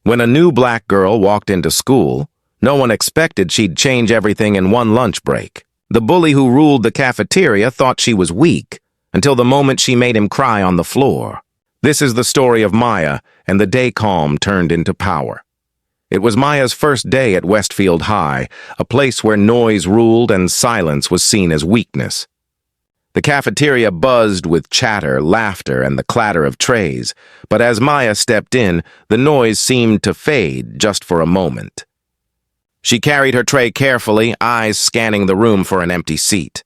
When a new black girl walked into school, no one expected she'd change everything in one lunch break. The bully who ruled the cafeteria thought she was weak, until the moment she made him cry on the floor. This is the story of Maya and the day calm turned into power. It was Maya's first day at Westfield High, a place where noise ruled and silence was seen as weakness. The cafeteria buzzed with chatter, laughter, and the clatter of trays, but as Maya stepped in, the noise seemed to fade just for a moment. She carried her tray carefully, eyes scanning the room for an empty seat.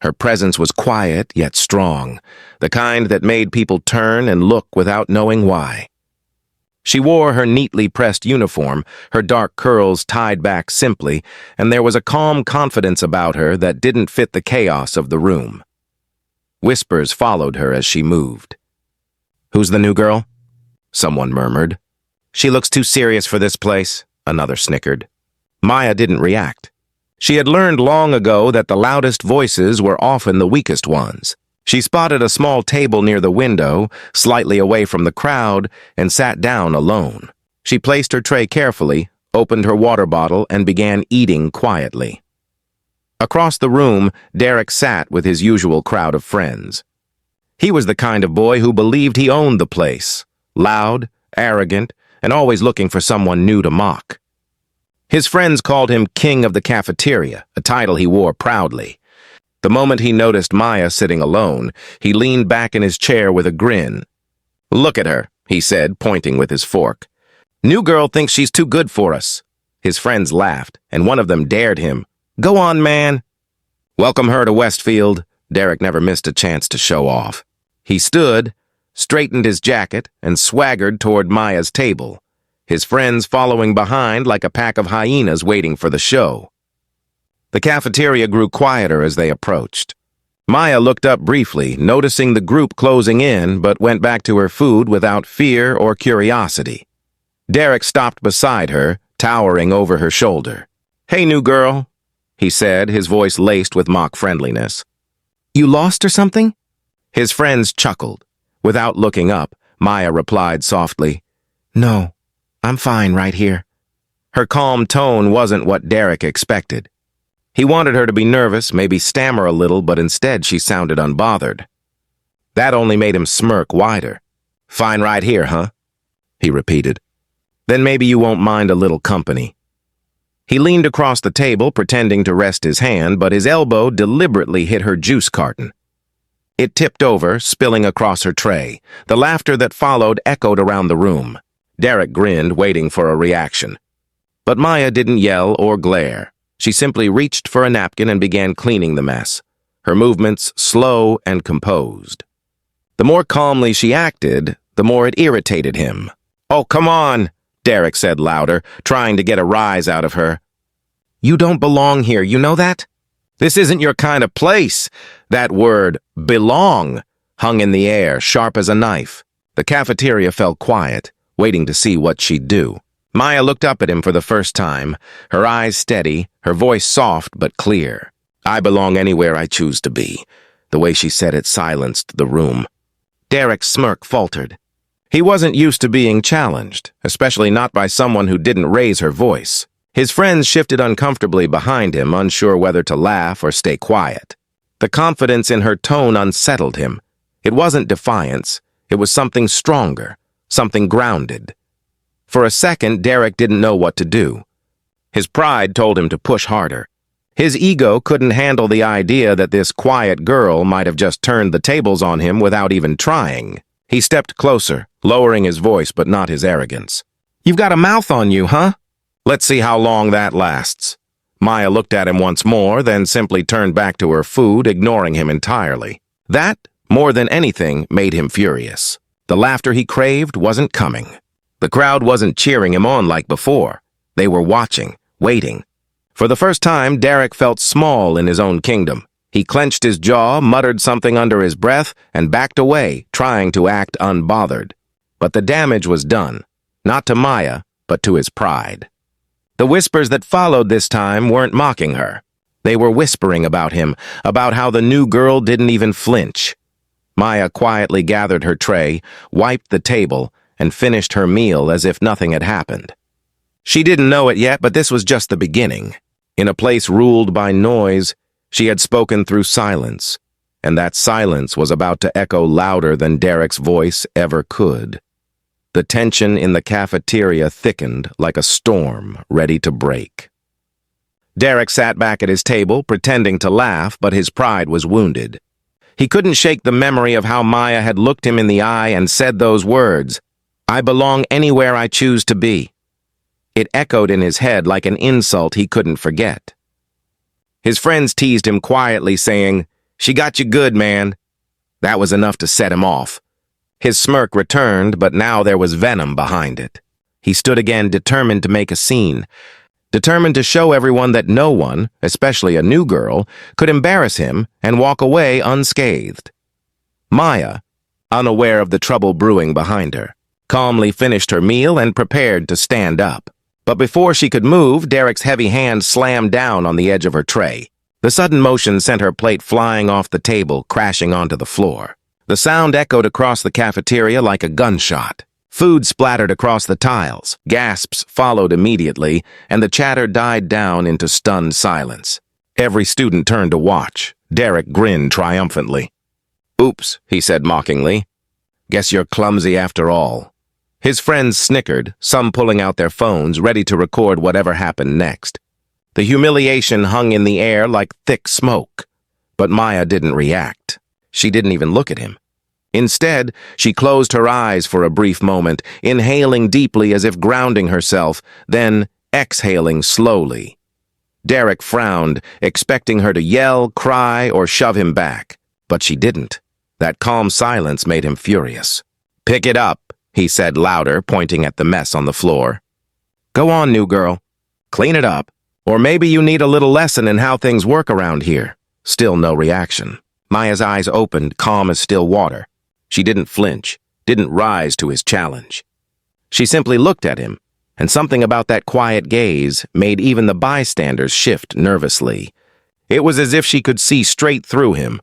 Her presence was quiet yet strong, the kind that made people turn and look without knowing why. She wore her neatly pressed uniform, her dark curls tied back simply, and there was a calm confidence about her that didn't fit the chaos of the room. Whispers followed her as she moved. "Who's the new girl?" someone murmured. "She looks too serious for this place," another snickered. Maya didn't react. She had learned long ago that the loudest voices were often the weakest ones. She spotted a small table near the window, slightly away from the crowd, and sat down alone. She placed her tray carefully, opened her water bottle, and began eating quietly. Across the room, Derek sat with his usual crowd of friends. He was the kind of boy who believed he owned the place, loud, arrogant, and always looking for someone new to mock. His friends called him King of the Cafeteria, a title he wore proudly. The moment he noticed Maya sitting alone, he leaned back in his chair with a grin. "Look at her," he said, pointing with his fork. "New girl thinks she's too good for us." His friends laughed, and one of them dared him. "Go on, man." "Welcome her to Westfield." Derek never missed a chance to show off. He stood, straightened his jacket, and swaggered toward Maya's table, his friends following behind like a pack of hyenas waiting for the show. The cafeteria grew quieter as they approached. Maya looked up briefly, noticing the group closing in, but went back to her food without fear or curiosity. Derek stopped beside her, towering over her shoulder. "Hey, new girl," he said, his voice laced with mock friendliness. "You lost or something?" His friends chuckled. Without looking up, Maya replied softly, "No, I'm fine right here." Her calm tone wasn't what Derek expected. He wanted her to be nervous, maybe stammer a little, but instead she sounded unbothered. That only made him smirk wider. "Fine right here, huh?" he repeated. "Then maybe you won't mind a little company." He leaned across the table, pretending to rest his hand, but his elbow deliberately hit her juice carton. It tipped over, spilling across her tray. The laughter that followed echoed around the room. Derek grinned, waiting for a reaction. But Maya didn't yell or glare. She simply reached for a napkin and began cleaning the mess, her movements slow and composed. The more calmly she acted, the more it irritated him. "Oh, come on," Derek said louder, trying to get a rise out of her. "You don't belong here, you know that? This isn't your kind of place." That word, belong, hung in the air, sharp as a knife. The cafeteria fell quiet, waiting to see what she'd do. Maya looked up at him for the first time, her eyes steady, her voice soft but clear. "I belong anywhere I choose to be." The way she said it silenced the room. Derek's smirk faltered. He wasn't used to being challenged, especially not by someone who didn't raise her voice. His friends shifted uncomfortably behind him, unsure whether to laugh or stay quiet. The confidence in her tone unsettled him. It wasn't defiance. It was something stronger, something grounded. For a second, Derek didn't know what to do. His pride told him to push harder. His ego couldn't handle the idea that this quiet girl might have just turned the tables on him without even trying. He stepped closer, lowering his voice but not his arrogance. "You've got a mouth on you, huh? Let's see how long that lasts." Maya looked at him once more, then simply turned back to her food, ignoring him entirely. That, more than anything, made him furious. The laughter he craved wasn't coming. The crowd wasn't cheering him on like before. They were watching, waiting. For the first time, Derek felt small in his own kingdom. He clenched his jaw, muttered something under his breath, and backed away, trying to act unbothered. But the damage was done, not to Maya, but to his pride. The whispers that followed this time weren't mocking her. They were whispering about him, about how the new girl didn't even flinch. Maya quietly gathered her tray, wiped the table, and finished her meal as if nothing had happened. She didn't know it yet, but this was just the beginning. In a place ruled by noise, she had spoken through silence, and that silence was about to echo louder than Derek's voice ever could. The tension in the cafeteria thickened like a storm ready to break. Derek sat back at his table, pretending to laugh, but his pride was wounded. He couldn't shake the memory of how Maya had looked him in the eye and said those words, "I belong anywhere I choose to be." It echoed in his head like an insult he couldn't forget. His friends teased him quietly, saying, "She got you good, man." That was enough to set him off. His smirk returned, but now there was venom behind it. He stood again, determined to make a scene, determined to show everyone that no one, especially a new girl, could embarrass him and walk away unscathed. Maya, unaware of the trouble brewing behind her, calmly finished her meal and prepared to stand up. But before she could move, Derek's heavy hand slammed down on the edge of her tray. The sudden motion sent her plate flying off the table, crashing onto the floor. The sound echoed across the cafeteria like a gunshot. Food splattered across the tiles, gasps followed immediately, and the chatter died down into stunned silence. Every student turned to watch. Derek grinned triumphantly. "Oops," he said mockingly. "Guess you're clumsy after all." His friends snickered, some pulling out their phones, ready to record whatever happened next. The humiliation hung in the air like thick smoke. But Maya didn't react. She didn't even look at him. Instead, she closed her eyes for a brief moment, inhaling deeply as if grounding herself, then exhaling slowly. Derek frowned, expecting her to yell, cry, or shove him back. But she didn't. That calm silence made him furious. "Pick it up," he said louder, pointing at the mess on the floor. "Go on, new girl. Clean it up. Or maybe you need a little lesson in how things work around here." Still no reaction. Maya's eyes opened, calm as still water. She didn't flinch, didn't rise to his challenge. She simply looked at him, and something about that quiet gaze made even the bystanders shift nervously. It was as if she could see straight through him,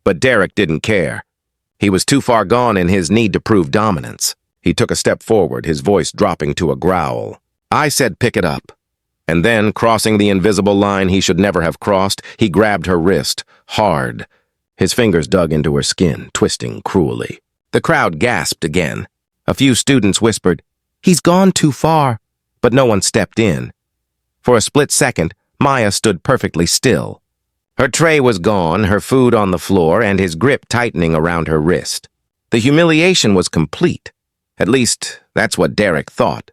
but Derek didn't care. He was too far gone in his need to prove dominance. He took a step forward, his voice dropping to a growl. "I said pick it up." And then, crossing the invisible line he should never have crossed, he grabbed her wrist, hard. His fingers dug into her skin, twisting cruelly. The crowd gasped again. A few students whispered, "He's gone too far," but no one stepped in. For a split second, Maya stood perfectly still. Her tray was gone, her food on the floor, and his grip tightening around her wrist. The humiliation was complete. At least, that's what Derek thought.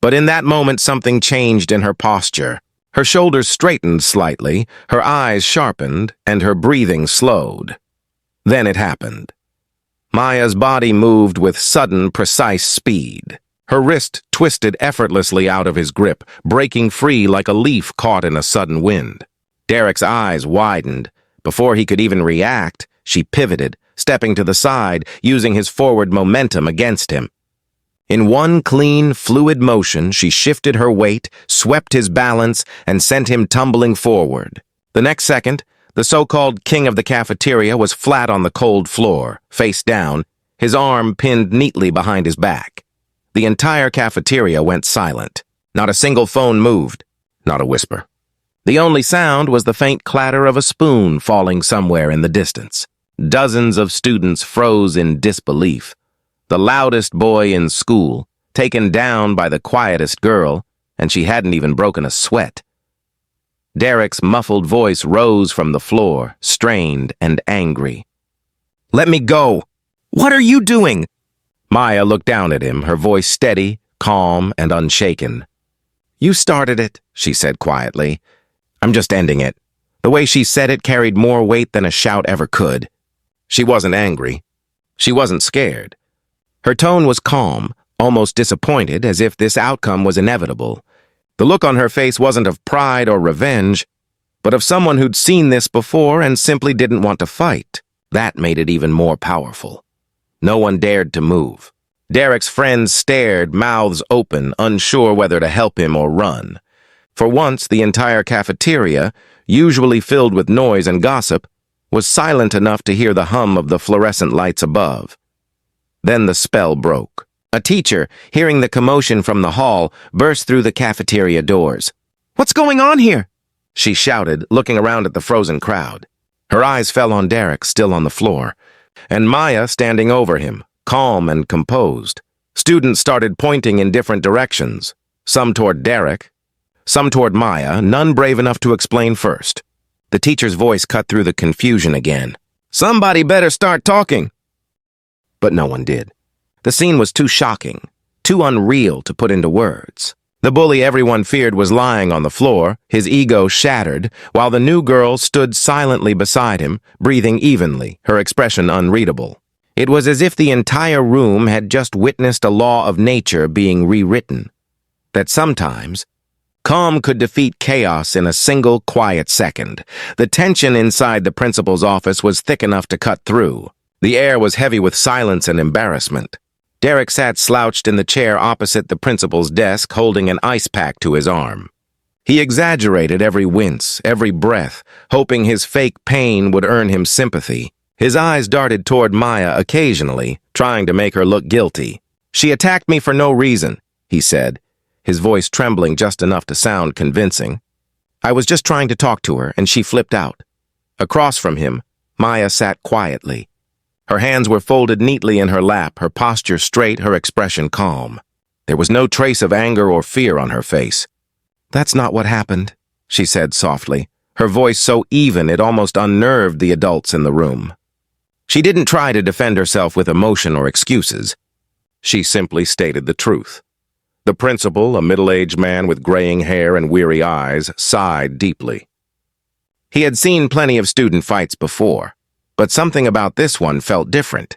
But in that moment, something changed in her posture. Her shoulders straightened slightly, her eyes sharpened, and her breathing slowed. Then it happened. Maya's body moved with sudden, precise speed. Her wrist twisted effortlessly out of his grip, breaking free like a leaf caught in a sudden wind. Derek's eyes widened. Before he could even react, she pivoted, stepping to the side, using his forward momentum against him. In one clean, fluid motion, she shifted her weight, swept his balance, and sent him tumbling forward. The next second, the so-called king of the cafeteria was flat on the cold floor, face down, his arm pinned neatly behind his back. The entire cafeteria went silent. Not a single phone moved, not a whisper. The only sound was the faint clatter of a spoon falling somewhere in the distance. Dozens of students froze in disbelief. The loudest boy in school, taken down by the quietest girl, and she hadn't even broken a sweat. Derek's muffled voice rose from the floor, strained and angry. "Let me go! What are you doing?" Maya looked down at him, her voice steady, calm, and unshaken. "You started it," she said quietly. "I'm just ending it." The way she said it carried more weight than a shout ever could. She wasn't angry. She wasn't scared. Her tone was calm, almost disappointed, as if this outcome was inevitable. The look on her face wasn't of pride or revenge, but of someone who'd seen this before and simply didn't want to fight. That made it even more powerful. No one dared to move. Derek's friends stared, mouths open, unsure whether to help him or run. For once, the entire cafeteria, usually filled with noise and gossip, was silent enough to hear the hum of the fluorescent lights above. Then the spell broke. A teacher, hearing the commotion from the hall, burst through the cafeteria doors. "What's going on here?" she shouted, looking around at the frozen crowd. Her eyes fell on Derek, still on the floor, and Maya standing over him, calm and composed. Students started pointing in different directions, some toward Derek, some toward Maya, none brave enough to explain first. The teacher's voice cut through the confusion again. "Somebody better start talking." But no one did. The scene was too shocking, too unreal to put into words. The bully everyone feared was lying on the floor, his ego shattered, while the new girl stood silently beside him, breathing evenly, her expression unreadable. It was as if the entire room had just witnessed a law of nature being rewritten. That sometimes, calm could defeat chaos in a single quiet second. The tension inside the principal's office was thick enough to cut through. The air was heavy with silence and embarrassment. Derek sat slouched in the chair opposite the principal's desk, holding an ice pack to his arm. He exaggerated every wince, every breath, hoping his fake pain would earn him sympathy. His eyes darted toward Maya occasionally, trying to make her look guilty. "She attacked me for no reason," he said, his voice trembling just enough to sound convincing. "I was just trying to talk to her, and she flipped out." Across from him, Maya sat quietly. Her hands were folded neatly in her lap, her posture straight, her expression calm. There was no trace of anger or fear on her face. "That's not what happened," she said softly, her voice so even it almost unnerved the adults in the room. She didn't try to defend herself with emotion or excuses. She simply stated the truth. The principal, a middle-aged man with graying hair and weary eyes, sighed deeply. He had seen plenty of student fights before, but something about this one felt different.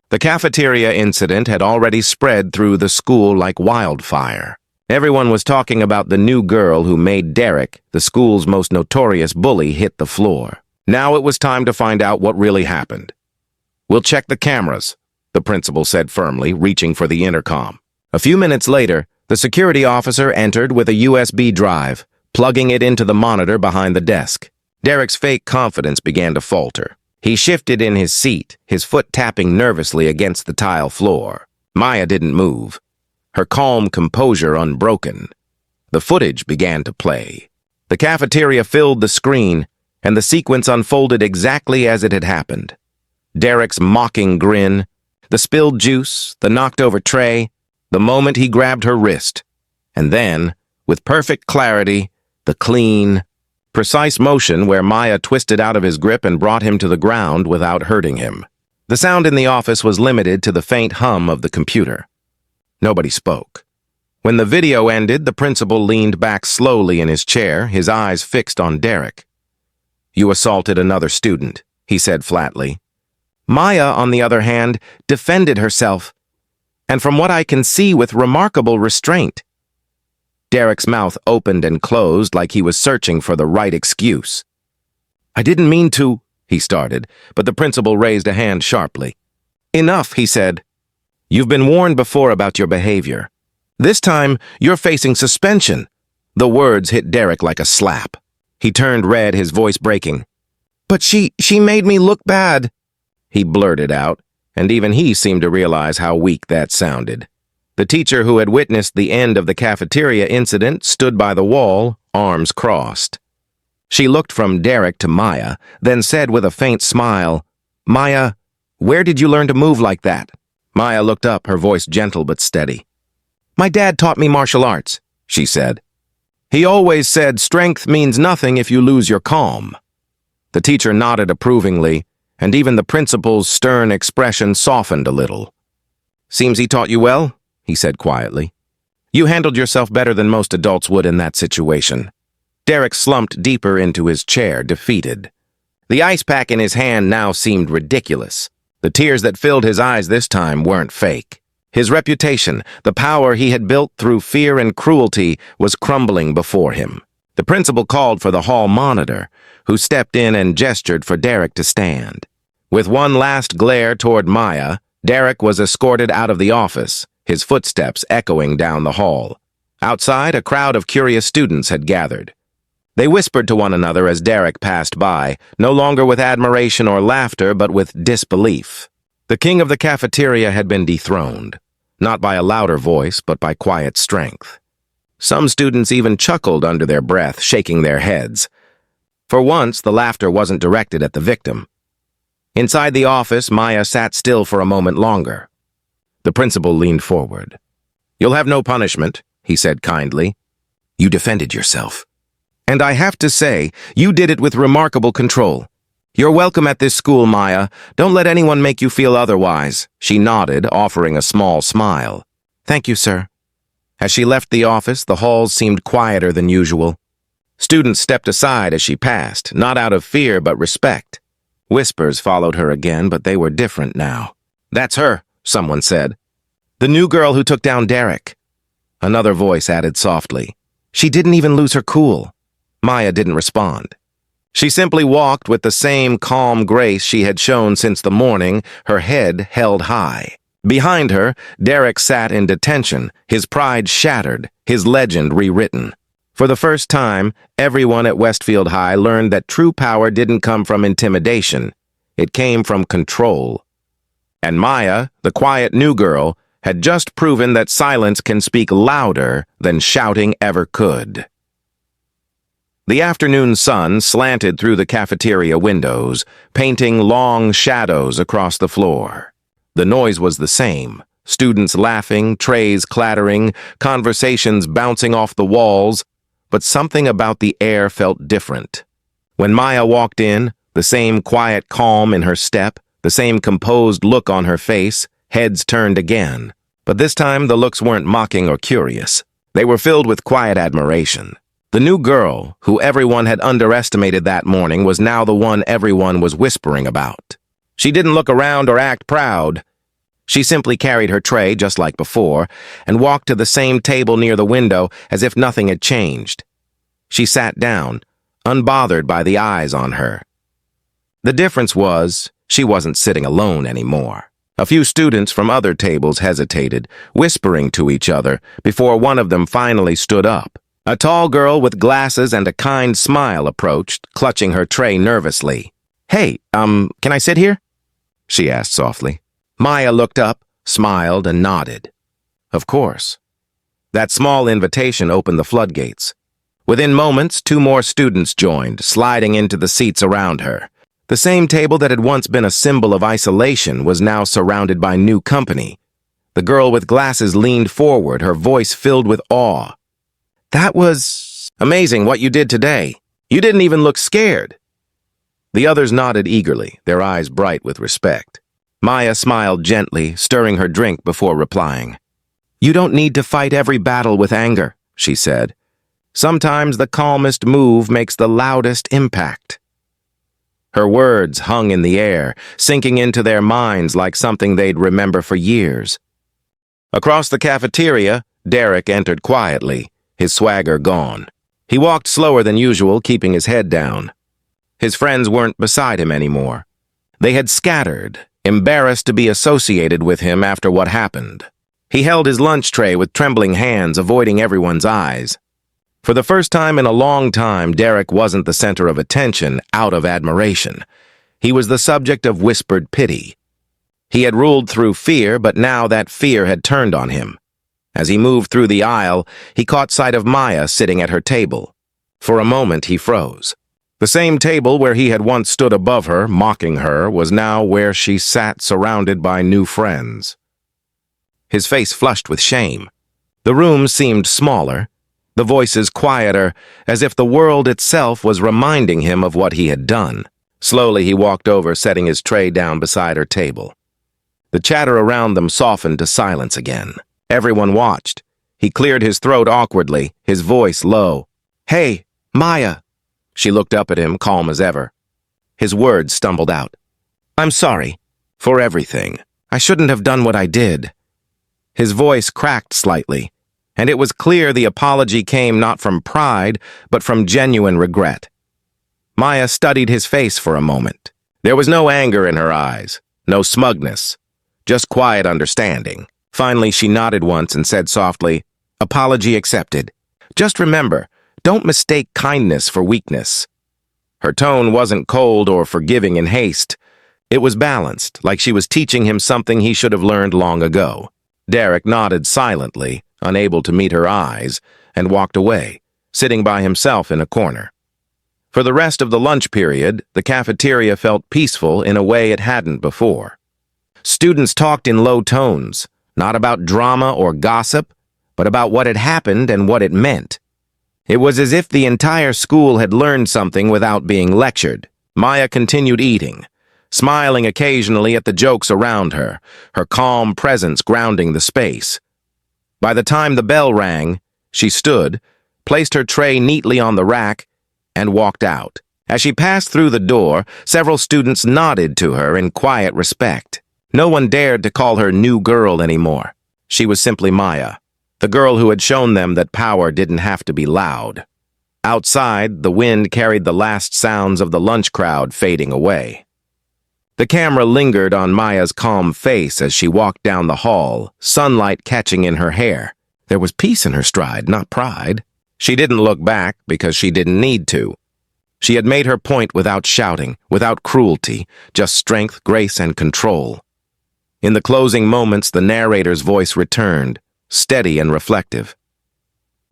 The cafeteria incident had already spread through the school like wildfire. Everyone was talking about the new girl who made Derek, the school's most notorious bully, hit the floor. Now it was time to find out what really happened. "We'll check the cameras," the principal said firmly, reaching for the intercom. A few minutes later, the security officer entered with a USB drive, plugging it into the monitor behind the desk. Derek's fake confidence began to falter. He shifted in his seat, his foot tapping nervously against the tile floor. Maya didn't move, her calm composure unbroken. The footage began to play. The cafeteria filled the screen, and the sequence unfolded exactly as it had happened. Derek's mocking grin, the spilled juice, the knocked-over tray, the moment he grabbed her wrist, and then, with perfect clarity, the clean, precise motion where Maya twisted out of his grip and brought him to the ground without hurting him. The sound in the office was limited to the faint hum of the computer. Nobody spoke. When the video ended, the principal leaned back slowly in his chair, his eyes fixed on Derek. "You assaulted another student," he said flatly. Maya, on the other hand, defended herself, and from what I can see, with remarkable restraint. Derek's mouth opened and closed like he was searching for the right excuse. "I didn't mean to," he started, but the principal raised a hand sharply. "Enough," he said. "You've been warned before about your behavior. This time, you're facing suspension." The words hit Derek like a slap. He turned red, his voice breaking. "But she made me look bad," he blurted out, and even he seemed to realize how weak that sounded. The teacher who had witnessed the end of the cafeteria incident stood by the wall, arms crossed. She looked from Derek to Maya, then said with a faint smile, "Maya, where did you learn to move like that?" Maya looked up, her voice gentle but steady. "My dad taught me martial arts," she said. "He always said strength means nothing if you lose your calm." The teacher nodded approvingly, and even the principal's stern expression softened a little. "Seems he taught you well," he said quietly. "You handled yourself better than most adults would in that situation." Derek slumped deeper into his chair, defeated. The ice pack in his hand now seemed ridiculous. The tears that filled his eyes this time weren't fake. His reputation, the power he had built through fear and cruelty, was crumbling before him. The principal called for the hall monitor, who stepped in and gestured for Derek to stand. With one last glare toward Maya, Derek was escorted out of the office, his footsteps echoing down the hall. Outside, a crowd of curious students had gathered. They whispered to one another as Derek passed by, no longer with admiration or laughter, but with disbelief. The king of the cafeteria had been dethroned. not by a louder voice, but by quiet strength. Some students even chuckled under their breath, shaking their heads. For once, the laughter wasn't directed at the victim. Inside the office, Maya sat still for a moment longer. The principal leaned forward. "You'll have no punishment," he said kindly. "You defended yourself. And I have to say, you did it with remarkable control. You're welcome at this school, Maya. Don't let anyone make you feel otherwise." She nodded, offering a small smile. "Thank you, sir." As she left the office, the halls seemed quieter than usual. Students stepped aside as she passed, not out of fear but respect. Whispers followed her again, but they were different now. "That's her," someone said. "The new girl who took down Derek." Another voice added softly. "She didn't even lose her cool." Maya didn't respond. She simply walked with the same calm grace she had shown since the morning, her head held high. Behind her, Derek sat in detention, his pride shattered, his legend rewritten. For the first time, everyone at Westfield High learned that true power didn't come from intimidation. It came from control. And Maya, the quiet new girl, had just proven that silence can speak louder than shouting ever could. The afternoon sun slanted through the cafeteria windows, painting long shadows across the floor. The noise was the same. Students laughing, trays clattering, conversations bouncing off the walls, but something about the air felt different. When Maya walked in, the same quiet calm in her step, the same composed look on her face, heads turned again. But this time the looks weren't mocking or curious. They were filled with quiet admiration. The new girl, who everyone had underestimated that morning, was now the one everyone was whispering about. She didn't look around or act proud. She simply carried her tray just like before and walked to the same table near the window as if nothing had changed. She sat down, unbothered by the eyes on her. The difference was, she wasn't sitting alone anymore. A few students from other tables hesitated, whispering to each other, before one of them finally stood up. A tall girl with glasses and a kind smile approached, clutching her tray nervously. "Hey, can I sit here?" she asked softly. Maya looked up, smiled, and nodded. Of course. That small invitation opened the floodgates. Within moments, 2 more students joined, sliding into the seats around her. The same table that had once been a symbol of isolation was now surrounded by new company. The girl with glasses leaned forward, her voice filled with awe. "That was amazing what you did today. You didn't even look scared." The others nodded eagerly, their eyes bright with respect. Maya smiled gently, stirring her drink before replying. "You don't need to fight every battle with anger," she said. "Sometimes the calmest move makes the loudest impact." Her words hung in the air, sinking into their minds like something they'd remember for years. Across the cafeteria, Derek entered quietly, his swagger gone. He walked slower than usual, keeping his head down. His friends weren't beside him anymore. They had scattered, embarrassed to be associated with him after what happened. He held his lunch tray with trembling hands, avoiding everyone's eyes. For the first time in a long time, Derek wasn't the center of attention out of admiration. He was the subject of whispered pity. He had ruled through fear, but now that fear had turned on him. As he moved through the aisle, he caught sight of Maya sitting at her table. For a moment, he froze. The same table where he had once stood above her, mocking her, was now where she sat surrounded by new friends. His face flushed with shame. The room seemed smaller, the voices quieter, as if the world itself was reminding him of what he had done. Slowly he walked over, setting his tray down beside her table. The chatter around them softened to silence again. Everyone watched. He cleared his throat awkwardly, his voice low. "Hey, Maya." She looked up at him, calm as ever. His words stumbled out. "I'm sorry. For everything. I shouldn't have done what I did." His voice cracked slightly, and it was clear the apology came not from pride, but from genuine regret. Maya studied his face for a moment. There was no anger in her eyes, no smugness, just quiet understanding. Finally, she nodded once and said softly, "Apology accepted. Just remember, don't mistake kindness for weakness." Her tone wasn't cold or forgiving in haste. It was balanced, like she was teaching him something he should have learned long ago. Derek nodded silently, unable to meet her eyes, and walked away, sitting by himself in a corner. For the rest of the lunch period, the cafeteria felt peaceful in a way it hadn't before. Students talked in low tones, not about drama or gossip, but about what had happened and what it meant. It was as if the entire school had learned something without being lectured. Maya continued eating, smiling occasionally at the jokes around her, her calm presence grounding the space. By the time the bell rang, she stood, placed her tray neatly on the rack, and walked out. As she passed through the door, several students nodded to her in quiet respect. No one dared to call her new girl anymore. She was simply Maya, the girl who had shown them that power didn't have to be loud. Outside, the wind carried the last sounds of the lunch crowd fading away. The camera lingered on Maya's calm face as she walked down the hall, sunlight catching in her hair. There was peace in her stride, not pride. She didn't look back because she didn't need to. She had made her point without shouting, without cruelty, just strength, grace, and control. In the closing moments, the narrator's voice returned, steady and reflective.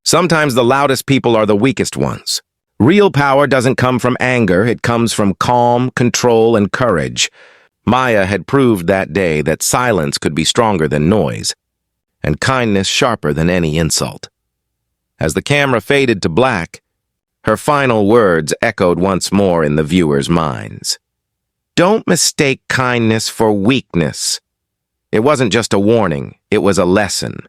Sometimes the loudest people are the weakest ones. Real power doesn't come from anger, it comes from calm, control, and courage. Maya had proved that day that silence could be stronger than noise, and kindness sharper than any insult. As the camera faded to black, her final words echoed once more in the viewers' minds. Don't mistake kindness for weakness. It wasn't just a warning, it was a lesson.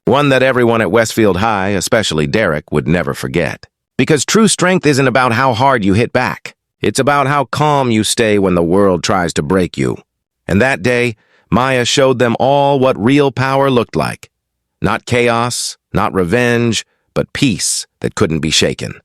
One that everyone at Westfield High, especially Derek, would never forget. Because true strength isn't about how hard you hit back. It's about how calm you stay when the world tries to break you. And that day, Maya showed them all what real power looked like. Not chaos, not revenge, but peace that couldn't be shaken.